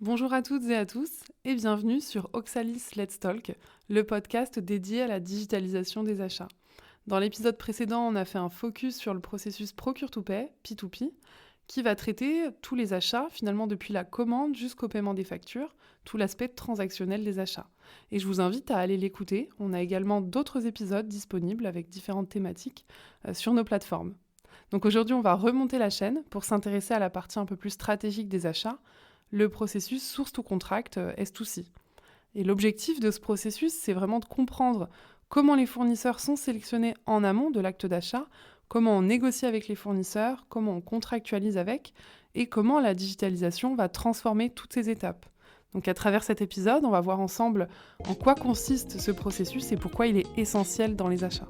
Bonjour à toutes et à tous et bienvenue sur Oxalis Let's Talk, le podcast dédié à la digitalisation des achats. Dans l'épisode précédent, on a fait un focus sur le processus Procure-to-Pay, P2P, qui va traiter tous les achats, finalement depuis la commande jusqu'au paiement des factures, tout l'aspect transactionnel des achats. Et je vous invite à aller l'écouter. On a également d'autres épisodes disponibles avec différentes thématiques sur nos plateformes. Donc aujourd'hui, on va remonter la chaîne pour s'intéresser à la partie un peu plus stratégique des achats, le processus source to contract S2C. Et l'objectif de ce processus, c'est vraiment de comprendre comment les fournisseurs sont sélectionnés en amont de l'acte d'achat, comment on négocie avec les fournisseurs, comment on contractualise avec, et comment la digitalisation va transformer toutes ces étapes. Donc à travers cet épisode, on va voir ensemble en quoi consiste ce processus et pourquoi il est essentiel dans les achats.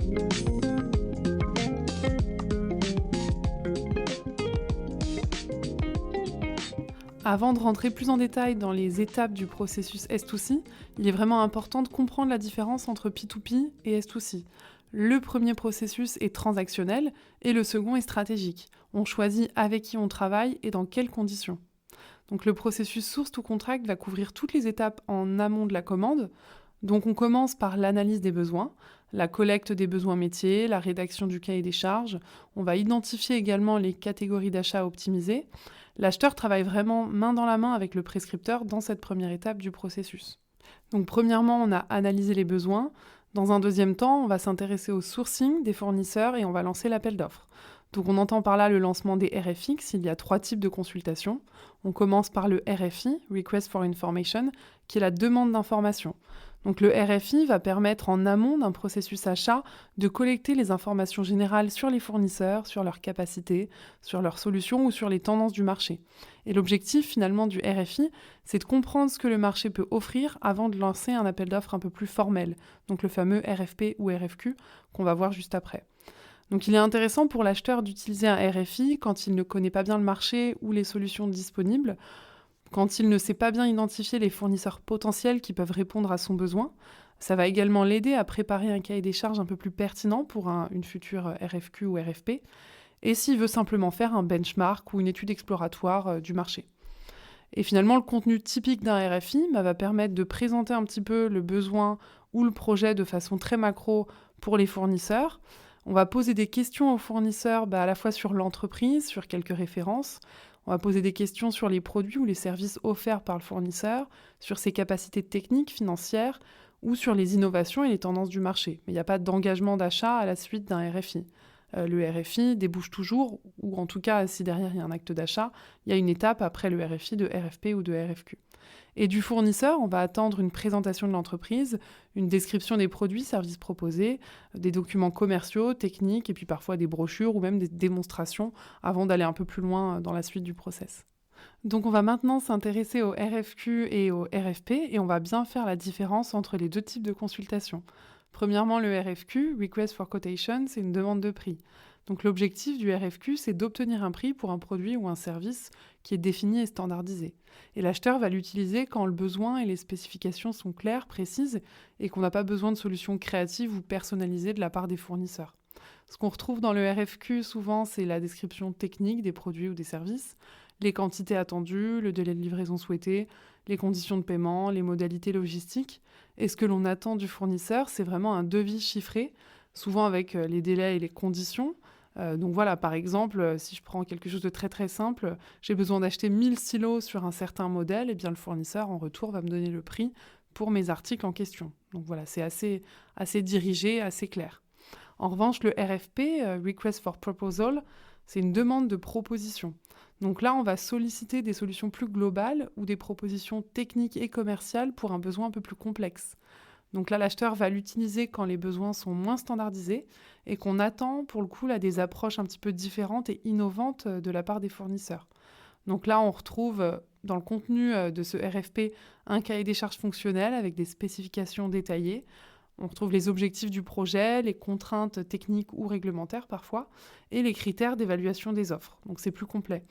Avant de rentrer plus en détail dans les étapes du processus S2C, il est vraiment important de comprendre la différence entre P2P et S2C. Le premier processus est transactionnel et le second est stratégique. On choisit avec qui on travaille et dans quelles conditions. Donc le processus source to contract va couvrir toutes les étapes en amont de la commande. Donc on commence par l'analyse des besoins, la collecte des besoins métiers, la rédaction du cahier des charges. On va identifier également les catégories d'achats à optimiser. L'acheteur travaille vraiment main dans la main avec le prescripteur dans cette première étape du processus. Donc premièrement, on a analysé les besoins. Dans un deuxième temps, on va s'intéresser au sourcing des fournisseurs et on va lancer l'appel d'offres. Donc on entend par là le lancement des RFX. Il y a 3 types de consultations. On commence par le RFI, Request for Information, qui est la demande d'information. Donc le RFI va permettre en amont d'un processus achat de collecter les informations générales sur les fournisseurs, sur leurs capacités, sur leurs solutions ou sur les tendances du marché. Et l'objectif finalement du RFI, c'est de comprendre ce que le marché peut offrir avant de lancer un appel d'offres un peu plus formel, donc le fameux RFP ou RFQ qu'on va voir juste après. Donc il est intéressant pour l'acheteur d'utiliser un RFI quand il ne connaît pas bien le marché ou les solutions disponibles, quand il ne sait pas bien identifier les fournisseurs potentiels qui peuvent répondre à son besoin. Ça va également l'aider à préparer un cahier des charges un peu plus pertinent pour une future RFQ ou RFP, et s'il veut simplement faire un benchmark ou une étude exploratoire du marché. Et finalement, le contenu typique d'un RFI va permettre de présenter un petit peu le besoin ou le projet de façon très macro pour les fournisseurs. On va poser des questions aux fournisseurs à la fois sur l'entreprise, sur quelques références. On va poser des questions sur les produits ou les services offerts par le fournisseur, sur ses capacités techniques, financières, ou sur les innovations et les tendances du marché. Mais il n'y a pas d'engagement d'achat à la suite d'un RFI. Le RFI débouche toujours, ou en tout cas, si derrière il y a un acte d'achat, il y a une étape après le RFI de RFP ou de RFQ. Et du fournisseur, on va attendre une présentation de l'entreprise, une description des produits, services proposés, des documents commerciaux, techniques, et puis parfois des brochures ou même des démonstrations avant d'aller un peu plus loin dans la suite du process. Donc on va maintenant s'intéresser au RFQ et au RFP et on va bien faire la différence entre les deux types de consultations. Premièrement, le RFQ, Request for Quotation, c'est une demande de prix. Donc l'objectif du RFQ, c'est d'obtenir un prix pour un produit ou un service qui est défini et standardisé. Et l'acheteur va l'utiliser quand le besoin et les spécifications sont claires, précises, et qu'on n'a pas besoin de solutions créatives ou personnalisées de la part des fournisseurs. Ce qu'on retrouve dans le RFQ souvent, c'est la description technique des produits ou des services, les quantités attendues, le délai de livraison souhaité, les conditions de paiement, les modalités logistiques. Et ce que l'on attend du fournisseur, c'est vraiment un devis chiffré, souvent avec les délais et les conditions. Donc voilà, par exemple, si je prends quelque chose de très très simple, j'ai besoin d'acheter 1000 stylos sur un certain modèle, et bien le fournisseur en retour va me donner le prix pour mes articles en question. Donc voilà, c'est assez dirigé, assez clair. En revanche, le RFP, Request for Proposal, c'est une demande de proposition. Donc là, on va solliciter des solutions plus globales ou des propositions techniques et commerciales pour un besoin un peu plus complexe. Donc là, l'acheteur va l'utiliser quand les besoins sont moins standardisés et qu'on attend pour le coup là, des approches un petit peu différentes et innovantes de la part des fournisseurs. Donc là, on retrouve dans le contenu de ce RFP un cahier des charges fonctionnel avec des spécifications détaillées. On retrouve les objectifs du projet, les contraintes techniques ou réglementaires parfois, et les critères d'évaluation des offres. Donc c'est plus complet.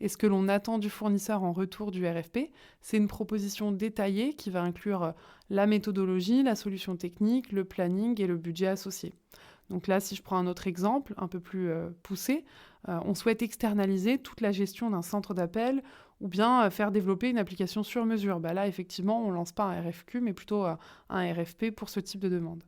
Et ce que l'on attend du fournisseur en retour du RFP, c'est une proposition détaillée qui va inclure la méthodologie, la solution technique, le planning et le budget associé. Donc là, si je prends un autre exemple un peu plus poussé, on souhaite externaliser toute la gestion d'un centre d'appel ou bien faire développer une application sur mesure. Là, effectivement, on ne lance pas un RFQ, mais plutôt un RFP pour ce type de demande.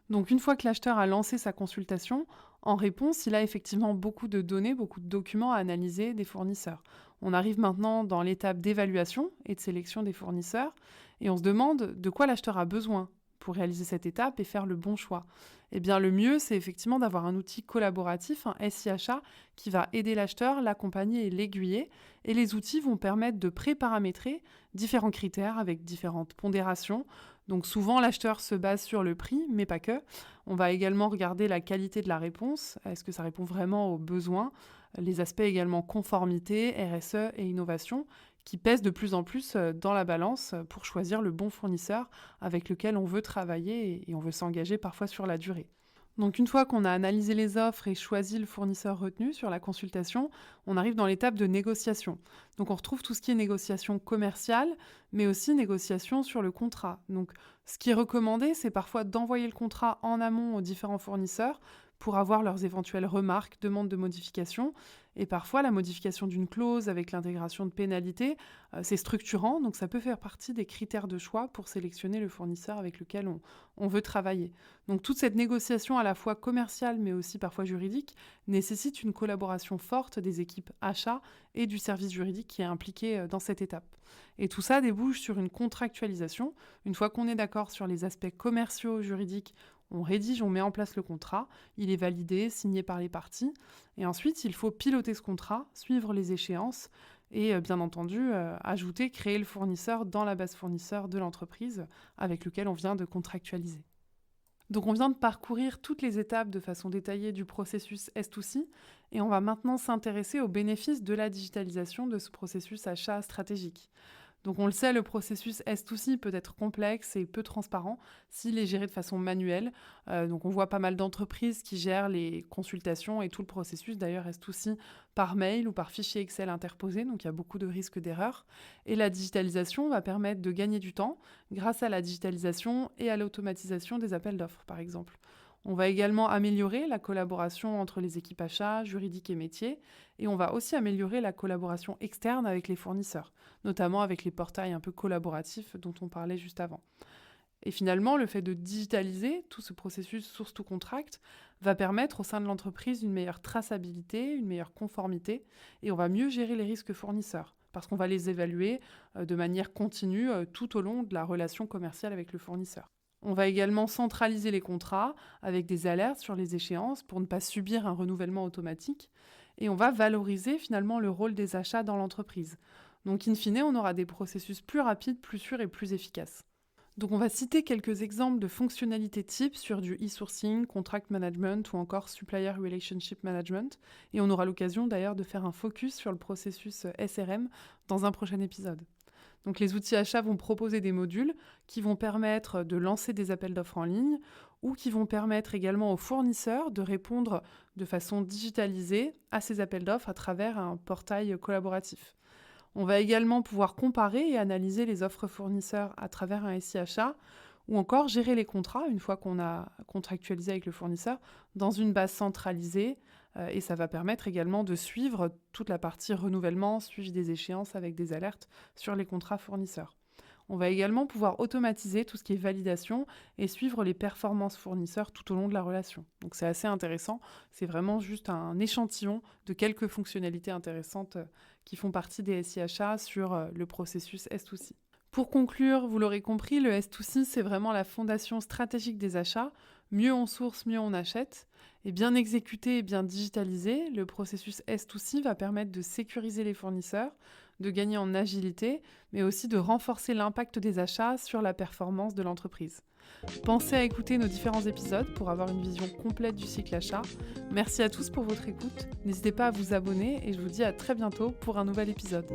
Donc une fois que l'acheteur a lancé sa consultation, en réponse, il a effectivement beaucoup de données, beaucoup de documents à analyser des fournisseurs. On arrive maintenant dans l'étape d'évaluation et de sélection des fournisseurs et on se demande de quoi l'acheteur a besoin pour réaliser cette étape et faire le bon choix. Eh bien, le mieux, c'est effectivement d'avoir un outil collaboratif, un SI achat, qui va aider l'acheteur, l'accompagner et l'aiguiller. Et les outils vont permettre de pré-paramétrer différents critères avec différentes pondérations. Donc souvent, l'acheteur se base sur le prix, mais pas que. On va également regarder la qualité de la réponse. Est-ce que ça répond vraiment aux besoins? Les aspects également conformité, RSE et innovation, qui pèsent de plus en plus dans la balance pour choisir le bon fournisseur avec lequel on veut travailler et on veut s'engager parfois sur la durée. Donc une fois qu'on a analysé les offres et choisi le fournisseur retenu sur la consultation, on arrive dans l'étape de négociation. Donc on retrouve tout ce qui est négociation commerciale, mais aussi négociation sur le contrat. Donc ce qui est recommandé, c'est parfois d'envoyer le contrat en amont aux différents fournisseurs pour avoir leurs éventuelles remarques, demandes de modification. Et parfois, la modification d'une clause avec l'intégration de pénalités, c'est structurant, donc ça peut faire partie des critères de choix pour sélectionner le fournisseur avec lequel on veut travailler. Donc toute cette négociation à la fois commerciale, mais aussi parfois juridique, nécessite une collaboration forte des équipes achats et du service juridique qui est impliqué dans cette étape. Et tout ça débouche sur une contractualisation. Une fois qu'on est d'accord sur les aspects commerciaux, juridiques, on rédige, on met en place le contrat, il est validé, signé par les parties, et ensuite il faut piloter ce contrat, suivre les échéances et bien entendu ajouter, créer le fournisseur dans la base fournisseur de l'entreprise avec lequel on vient de contractualiser. Donc on vient de parcourir toutes les étapes de façon détaillée du processus S2C et on va maintenant s'intéresser aux bénéfices de la digitalisation de ce processus achat stratégique. Donc on le sait, le processus S2C peut être complexe et peu transparent s'il est géré de façon manuelle. Donc on voit pas mal d'entreprises qui gèrent les consultations et tout le processus, d'ailleurs S2C, par mail ou par fichier Excel interposé, donc il y a beaucoup de risques d'erreur. Et la digitalisation va permettre de gagner du temps grâce à la digitalisation et à l'automatisation des appels d'offres, par exemple. On va également améliorer la collaboration entre les équipes achats, juridiques et métiers, et on va aussi améliorer la collaboration externe avec les fournisseurs, notamment avec les portails un peu collaboratifs dont on parlait juste avant. Et finalement, le fait de digitaliser tout ce processus source to contract va permettre au sein de l'entreprise une meilleure traçabilité, une meilleure conformité, et on va mieux gérer les risques fournisseurs, parce qu'on va les évaluer de manière continue tout au long de la relation commerciale avec le fournisseur. On va également centraliser les contrats avec des alertes sur les échéances pour ne pas subir un renouvellement automatique. Et on va valoriser finalement le rôle des achats dans l'entreprise. Donc in fine, on aura des processus plus rapides, plus sûrs et plus efficaces. Donc on va citer quelques exemples de fonctionnalités types sur du e-sourcing, contract management ou encore supplier relationship management. Et on aura l'occasion d'ailleurs de faire un focus sur le processus SRM dans un prochain épisode. Donc les outils achats vont proposer des modules qui vont permettre de lancer des appels d'offres en ligne ou qui vont permettre également aux fournisseurs de répondre de façon digitalisée à ces appels d'offres à travers un portail collaboratif. On va également pouvoir comparer et analyser les offres fournisseurs à travers un SI achat ou encore gérer les contrats une fois qu'on a contractualisé avec le fournisseur dans une base centralisée. Et ça va permettre également de suivre toute la partie renouvellement, suivi des échéances avec des alertes sur les contrats fournisseurs. On va également pouvoir automatiser tout ce qui est validation et suivre les performances fournisseurs tout au long de la relation. Donc c'est assez intéressant, c'est vraiment juste un échantillon de quelques fonctionnalités intéressantes qui font partie des SI achats sur le processus S2C. Pour conclure, vous l'aurez compris, le S2C, c'est vraiment la fondation stratégique des achats. Mieux on source, mieux on achète. Et bien exécuté et bien digitalisé, le processus S2C va permettre de sécuriser les fournisseurs, de gagner en agilité, mais aussi de renforcer l'impact des achats sur la performance de l'entreprise. Pensez à écouter nos différents épisodes pour avoir une vision complète du cycle achat. Merci à tous pour votre écoute. N'hésitez pas à vous abonner et je vous dis à très bientôt pour un nouvel épisode.